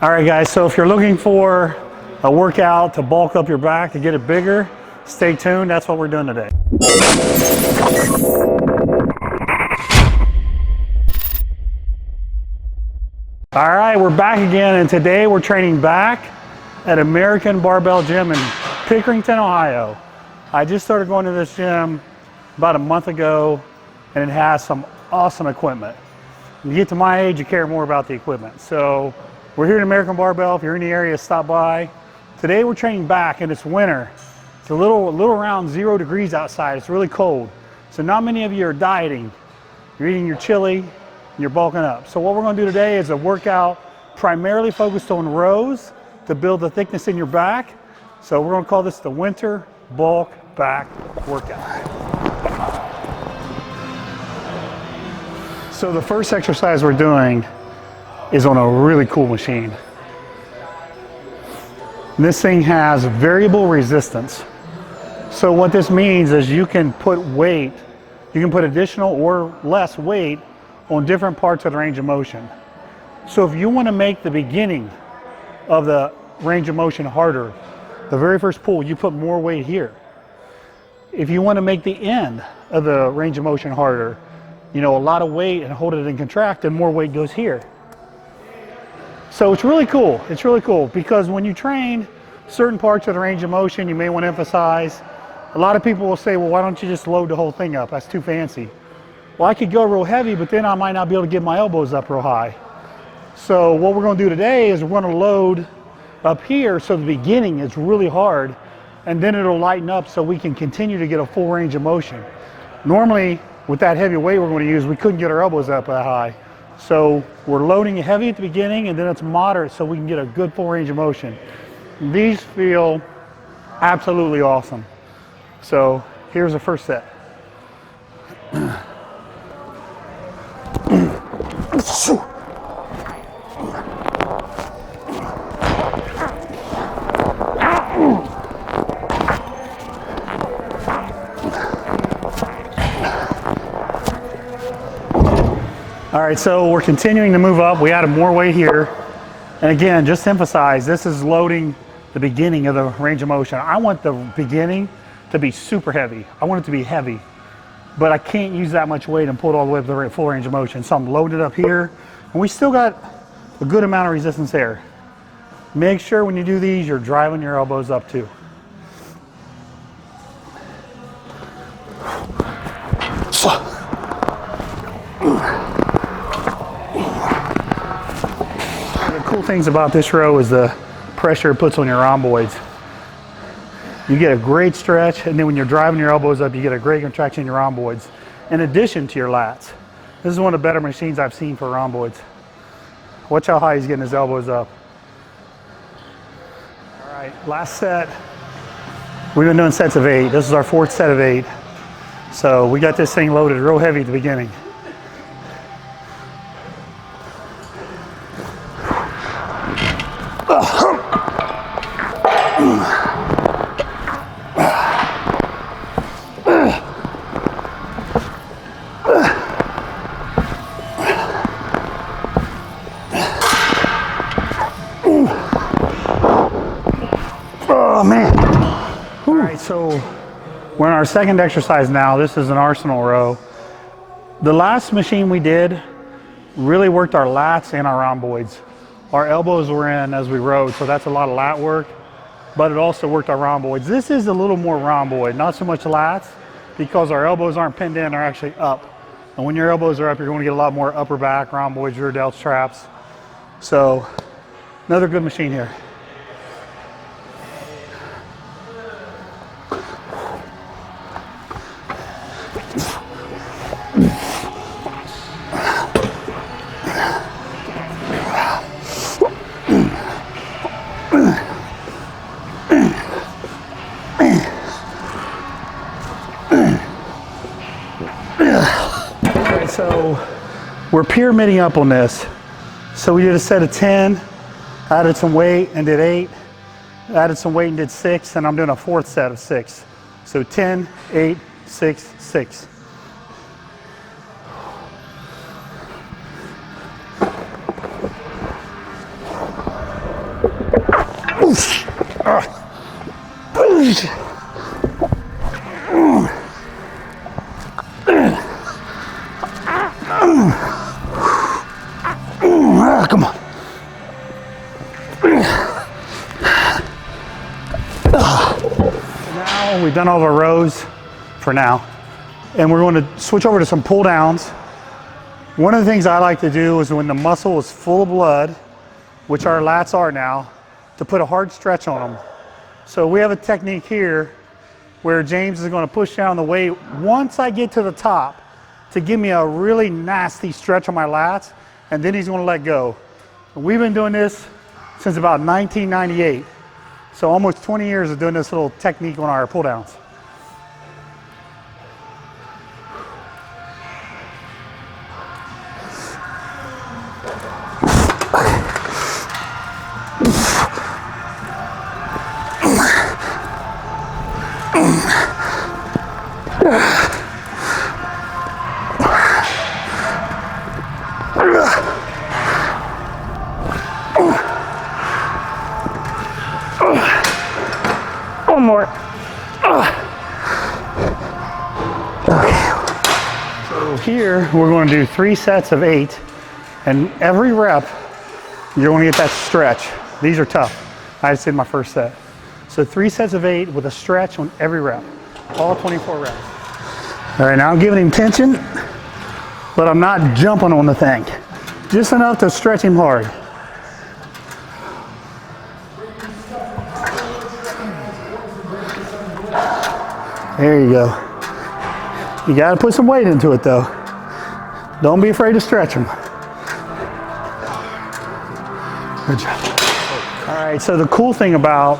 All right, guys, so if you're looking for a workout to bulk up your back, to get it bigger, stay tuned. That's what we're doing today. All right, we're back again, and today we're training back at American Barbell Gym in Pickerington, Ohio. I just started going to this gym about a month ago, and it has some awesome equipment. When you get to my age, you care more about the equipment. So we're here at American Barbell. If you're in the area, stop by. Today we're training back, and it's winter. It's a little around 0 degrees outside. It's really cold. So not many of you are dieting. You're eating your chili, and you're bulking up. So what we're going to do today is a workout primarily focused on rows to build the thickness in your back. So we're going to call this the winter bulk back workout. So the first exercise we're doing is on a really cool machine. This thing has variable resistance. So what this means is you can put weight, you can put additional or less weight on different parts of the range of motion. So if you want to make the beginning of the range of motion harder, the very first pull, you put more weight here. If you want to make the end of the range of motion harder, a lot of weight and hold it and contract, and more weight goes here. So it's really cool. It's really cool because when you train certain parts of the range of motion, you may want to emphasize. A lot of people will say, well, why don't you just load the whole thing up? That's too fancy. Well, I could go real heavy, but then I might not be able to get my elbows up real high. So what we're going to do today is we're going to load up here so the beginning is really hard, and then it'll lighten up so we can continue to get a full range of motion. Normally, with that heavy weight we're going to use, we couldn't get our elbows up that high. So we're loading it heavy at the beginning, and then it's moderate so we can get a good full range of motion. These feel absolutely awesome. So here's the first set. All right, so we're continuing to move up. We added more weight here. And again, just to emphasize, this is loading the beginning of the range of motion. I want the beginning to be super heavy. I want it to be heavy, but I can't use that much weight and pull it all the way up to the full range of motion. So I'm loaded up here, and we still got a good amount of resistance there. Make sure when you do these, you're driving your elbows up too. Cool things about this row is the pressure it puts on your rhomboids. You get a great stretch, and then when you're driving your elbows up, you get a great contraction in your rhomboids, in addition to your lats. This is one of the better machines I've seen for rhomboids. Watch how high he's getting his elbows up. All right, last set. We've been doing sets of 8. This is our 4th set of 8. So we got this thing loaded real heavy at the beginning. Oh man. All right, so we're in our second exercise now. This is an Arsenal row. The last machine we did really worked our lats and our rhomboids. Our elbows were in as we rode, so that's a lot of lat work, but it also worked our rhomboids. This is a little more rhomboid, not so much lats, because our elbows aren't pinned in, they're actually up. And when your elbows are up, you're going to get a lot more upper back, rhomboids, rear delts, traps. So another good machine here. So we're pyramiding up on this. So we did a set of 10, added some weight and did 8, added some weight and did 6, and I'm doing a 4th set of 6. So 10, 8, 6, 6. Come on. Now we've done all of our rows for now, and we're going to switch over to some pull downs. One of the things I like to do is when the muscle is full of blood, which our lats are now, to put a hard stretch on them. So we have a technique here where James is going to push down the weight once I get to the top to give me a really nasty stretch on my lats, and then he's going to let go. And we've been doing this since about 1998. So almost 20 years of doing this little technique on our pull downs. One more. Okay. So here we're going to do 3 sets of 8, and every rep you're going to get that stretch. These are tough. I just did my first set. So 3 sets of 8 with a stretch on every rep, all 24 reps. All right, now I'm giving him tension, but I'm not jumping on the thing. Just enough to stretch him hard. There you go. You got to put some weight into it though. Don't be afraid to stretch them. Good job. All right, so the cool thing about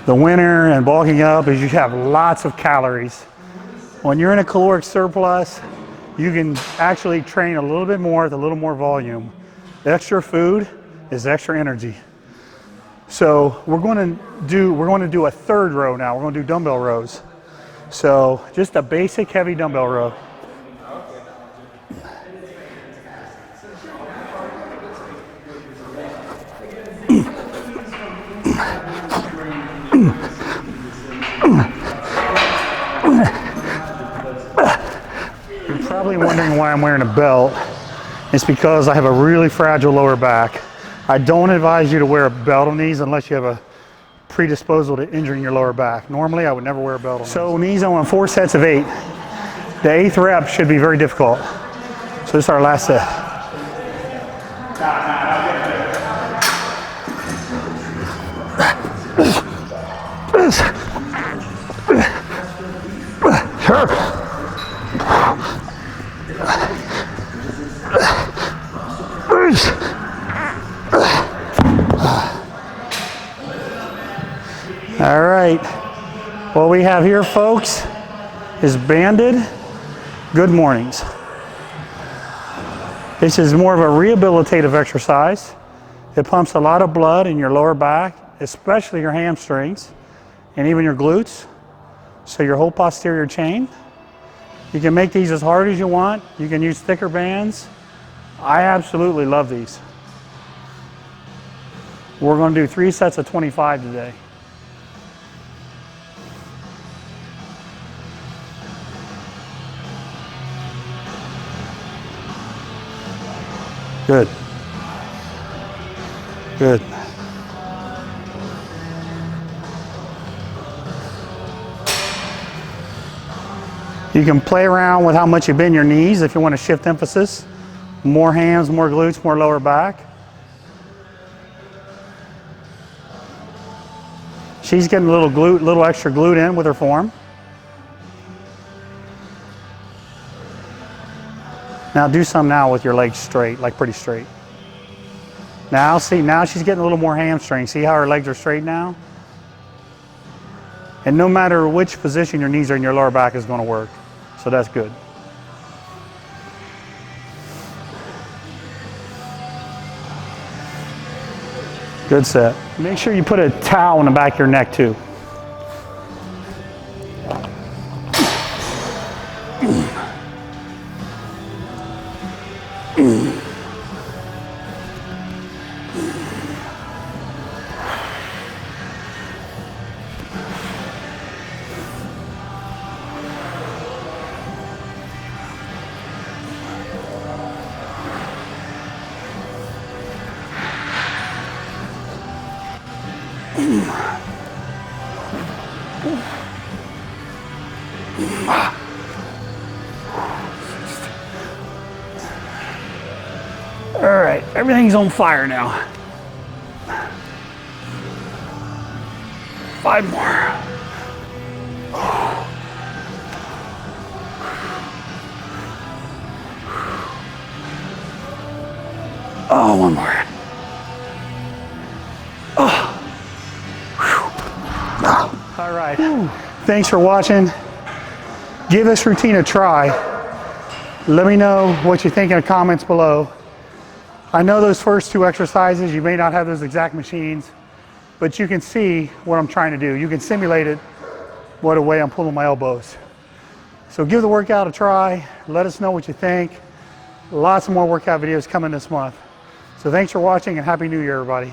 the winter and bulking up is you have lots of calories. When you're in a caloric surplus, you can actually train a little bit more with a little more volume. Extra food is extra energy. So we're going to do a third row now. We're going to do dumbbell rows. So just a basic heavy dumbbell row. You're probably wondering why I'm wearing a belt. It's because I have a really fragile lower back. I don't advise you to wear a belt on these unless you have a predisposal to injuring your lower back. Normally, I would never wear a belt on these. So knees, I want 4 sets of 8. The 8th rep should be very difficult. So this is our last set. All right, what we have here, folks, is banded good mornings. This is more of a rehabilitative exercise. It pumps a lot of blood in your lower back, especially your hamstrings and even your glutes, so your whole posterior chain. You can make these as hard as you want. You can use thicker bands. I absolutely love these. We're going to do 3 sets of 25 today. Good. Good. You can play around with how much you bend your knees if you want to shift emphasis. More hands, more glutes, more lower back. She's getting a little extra glute in with her form. Now do some now with your legs straight, like pretty straight. Now see, now she's getting a little more hamstring. See how her legs are straight now? And no matter which position your knees are in, your lower back is going to work. So that's good. Good set. Make sure you put a towel on the back of your neck too. All right, everything's on fire now. 5 more. Oh, 1 more. Oh. All right. Thanks for watching. Give this routine a try. Let me know what you think in the comments below. I know those first 2 exercises, you may not have those exact machines, but you can see what I'm trying to do. You can simulate it, what a way I'm pulling my elbows. So give the workout a try. Let us know what you think. Lots of more workout videos coming this month. So thanks for watching and Happy New Year, everybody.